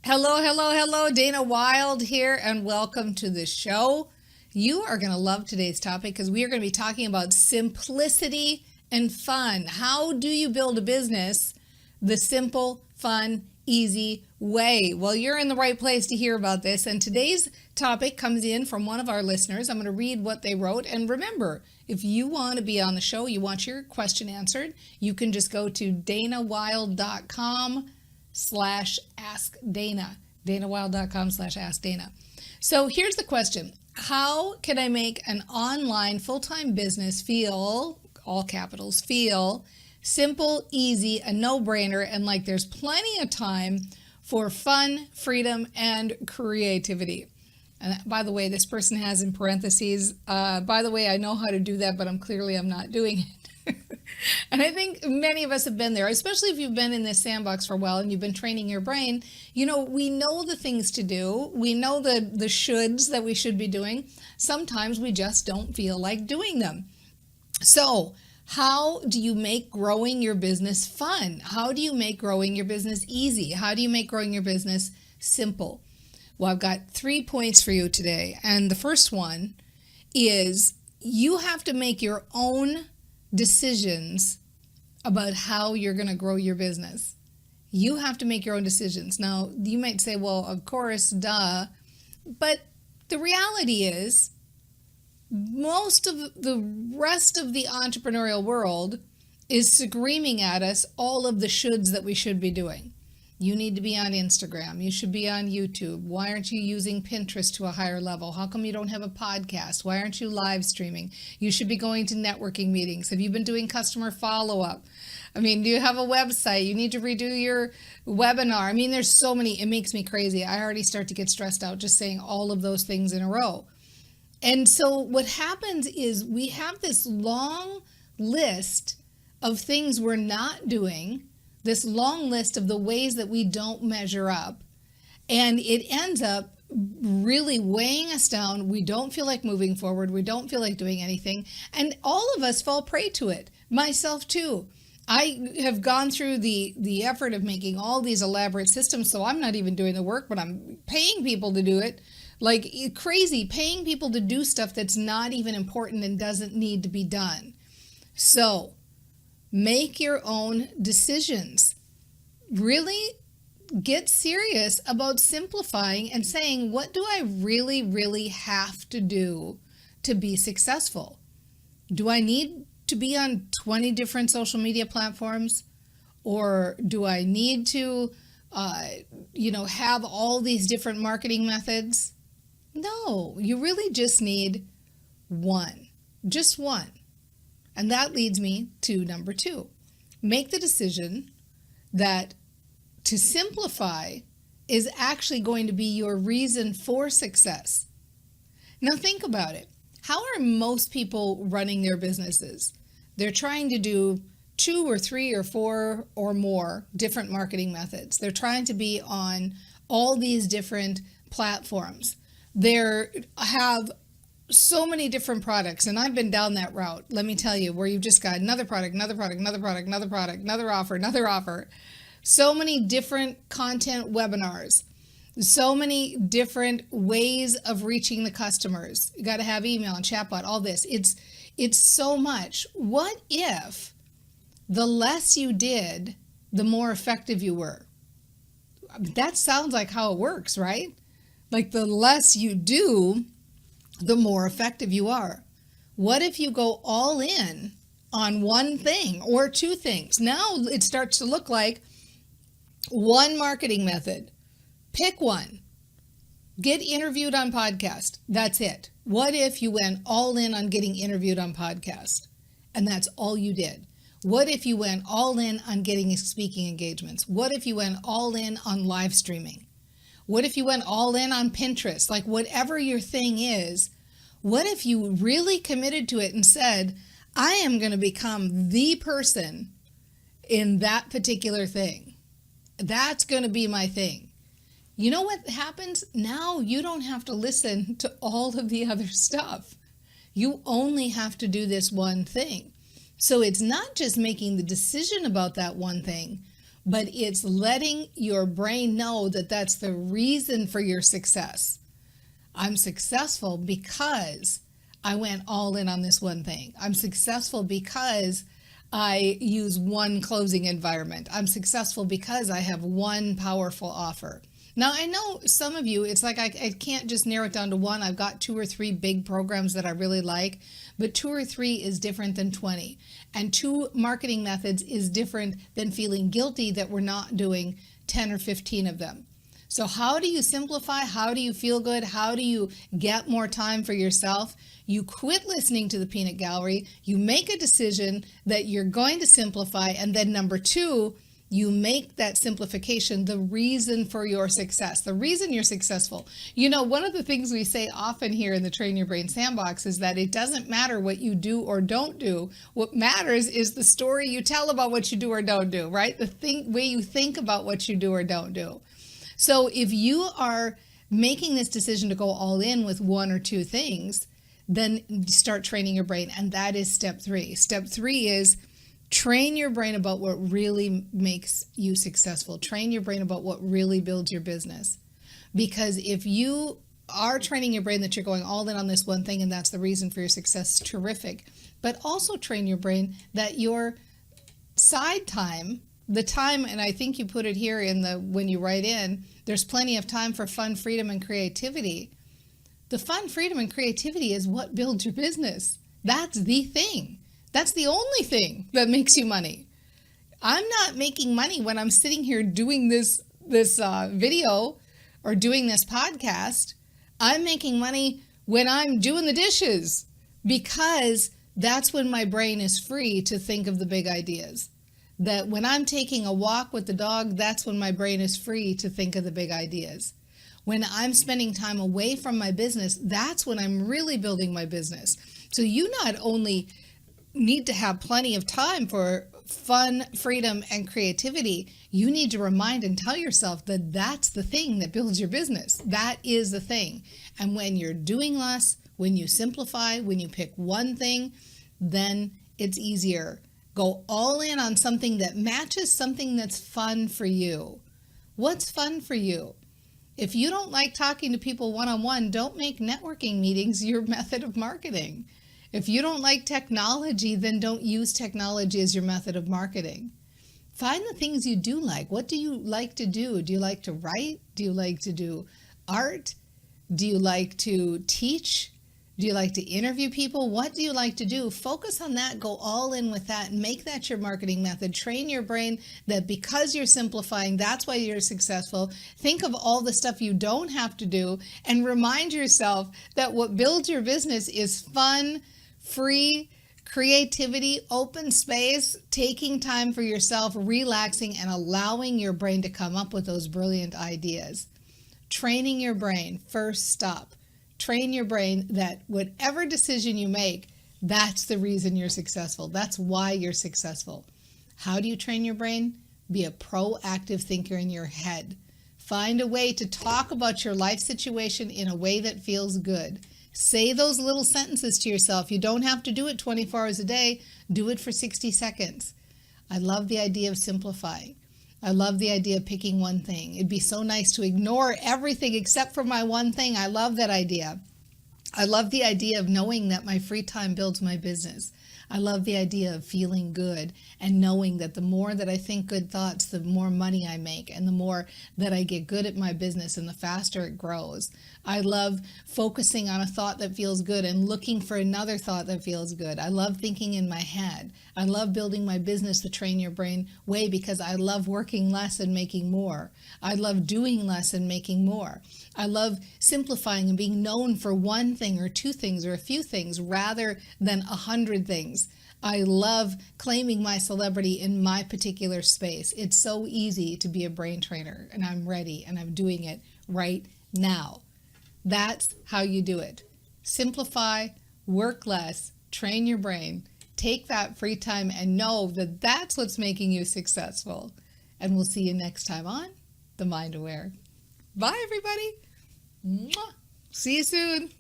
Hello, hello, hello. Dana Wilde here, and welcome to the show. You are going to love today's topic because we are going to be talking about simplicity and fun. How do you build a business the simple, fun, easy way? Well, you're in the right place to hear about this. And today's topic comes in from one of our listeners. I'm going to read what they wrote. And remember, if you want to be on the show, you want your question answered, you can just go to danawilde.com/ask Dana, danawilde.com/ask Dana. So here's the question. How can I make an online full-time business feel, all capitals, feel simple, easy, a no-brainer, and like there's plenty of time for fun, freedom, and creativity? And by the way, this person has in parentheses, by the way, I know how to do that, but I'm not doing it. And I think many of us have been there, especially if you've been in this sandbox for a while and you've been training your brain. You know, we know the things to do. We know the shoulds that we should be doing. Sometimes we just don't feel like doing them. So how do you make growing your business fun? How do you make growing your business easy? How do you make growing your business simple? Well, I've got 3 points for you today. And the first one is you have to make your own decisions about how you're going to grow your business. You have to make your own decisions. Now, you might say, well, of course, duh. But the reality is, most of the rest of the entrepreneurial world is screaming at us all of the shoulds that we should be doing. You need to be on Instagram. You should be on YouTube. Why aren't you using Pinterest to a higher level? How come you don't have a podcast? Why aren't you live streaming? You should be going to networking meetings. Have you been doing customer follow-up? I mean, do you have a website? You need to redo your webinar. I mean, there's so many. It makes me crazy. I already start to get stressed out just saying all of those things in a row. And so what happens is we have this long list of things we're not doing, this long list of the ways that we don't measure up, and it ends up really weighing us down. We don't feel like moving forward. We don't feel like doing anything. And all of us fall prey to it, myself too. I have gone through the effort of making all these elaborate systems, so I'm not even doing the work, but I'm paying people to do it. Like crazy, paying people to do stuff that's not even important and doesn't need to be done. So make your own decisions. Really get serious about simplifying and saying, what do I really, really have to do to be successful? Do I need to be on 20 different social media platforms? Or do I need to, have all these different marketing methods? No, you really just need one, just one. And that leads me to number 2. Make the decision that to simplify is actually going to be your reason for success. Now think about it. How are most people running their businesses? They're trying to do 2 or 3 or 4 or more different marketing methods. They're trying to be on all these different platforms. They have so many different products, and I've been down that route, let me tell you, where you've just got another product, another product, another product, another product, another offer. So many different content webinars, so many different ways of reaching the customers. You got to have email and chatbot, all this. It's so much. What if the less you did, the more effective you were? That sounds like how it works, right? Like the less you do, the more effective you are. What if you go all in on one thing or 2 things? Now it starts to look like one marketing method. Pick one. Get interviewed on podcast. That's it. What if you went all in on getting interviewed on podcast and that's all you did? What if you went all in on getting speaking engagements? What if you went all in on live streaming? What if you went all in on Pinterest? Like whatever your thing is, what if you really committed to it and said, I am going to become the person in that particular thing. That's going to be my thing. You know what happens? Now you don't have to listen to all of the other stuff. You only have to do this one thing. So it's not just making the decision about that one thing, but it's letting your brain know that that's the reason for your success. I'm successful because I went all in on this one thing. I'm successful because I use one closing environment. I'm successful because I have one powerful offer. Now, I know some of you, it's like I can't just narrow it down to one. I've got 2 or 3 big programs that I really like, but 2 or 3 is different than 20. And 2 marketing methods is different than feeling guilty that we're not doing 10 or 15 of them. So how do you simplify? How do you feel good? How do you get more time for yourself? You quit listening to the peanut gallery. You make a decision that you're going to simplify. And then number 2, you make that simplification the reason for your success, the reason you're successful. You know, one of the things we say often here in the Train Your Brain Sandbox is that it doesn't matter what you do or don't do. What matters is the story you tell about what you do or don't do, right? The way you think about what you do or don't do. So if you are making this decision to go all in with 1 or 2 things, then start training your brain. And that is step 3. Step 3 is train your brain about what really makes you successful. Train your brain about what really builds your business. Because if you are training your brain that you're going all in on this one thing and that's the reason for your success, terrific. But also train your brain that your side time, the time, and I think you put it here when you write in, there's plenty of time for fun, freedom, and creativity. The fun, freedom, and creativity is what builds your business. That's the thing. That's the only thing that makes you money. I'm not making money when I'm sitting here doing this video or doing this podcast. I'm making money when I'm doing the dishes because that's when my brain is free to think of the big ideas. That when I'm taking a walk with the dog, that's when my brain is free to think of the big ideas. When I'm spending time away from my business, that's when I'm really building my business. So you not only need to have plenty of time for fun, freedom, and creativity, you need to remind and tell yourself that that's the thing that builds your business. That is the thing. And when you're doing less, when you simplify, when you pick one thing, then it's easier. Go all in on something that matches something that's fun for you. What's fun for you? If you don't like talking to people one-on-one, don't make networking meetings your method of marketing. If you don't like technology, then don't use technology as your method of marketing. Find the things you do like. What do you like to do? Do you like to write? Do you like to do art? Do you like to teach? Do you like to interview people? What do you like to do? Focus on that. Go all in with that and make that your marketing method. Train your brain that because you're simplifying, that's why you're successful. Think of all the stuff you don't have to do and remind yourself that what builds your business is fun, free, creativity, open space, taking time for yourself, relaxing, and allowing your brain to come up with those brilliant ideas. Training your brain, first stop. Train your brain that whatever decision you make, that's the reason you're successful. That's why you're successful. How do you train your brain? Be a proactive thinker in your head. Find a way to talk about your life situation in a way that feels good. Say those little sentences to yourself. You don't have to do it 24 hours a day. Do it for 60 seconds. I love the idea of simplifying. I love the idea of picking one thing. It'd be so nice to ignore everything except for my one thing. I love that idea. I love the idea of knowing that my free time builds my business. I love the idea of feeling good and knowing that the more that I think good thoughts, the more money I make and the more that I get good at my business and the faster it grows. I love focusing on a thought that feels good and looking for another thought that feels good. I love thinking in my head. I love building my business the Train Your Brain way because I love working less and making more. I love doing less and making more. I love simplifying and being known for one thing or 2 things or a few things rather than 100 things. I love claiming my celebrity in my particular space. It's so easy to be a brain trainer, and I'm ready, and I'm doing it right now. That's how you do it. Simplify, work less, train your brain, take that free time, and know that that's what's making you successful. And we'll see you next time on The Mind Aware. Bye, everybody. Mwah. See you soon.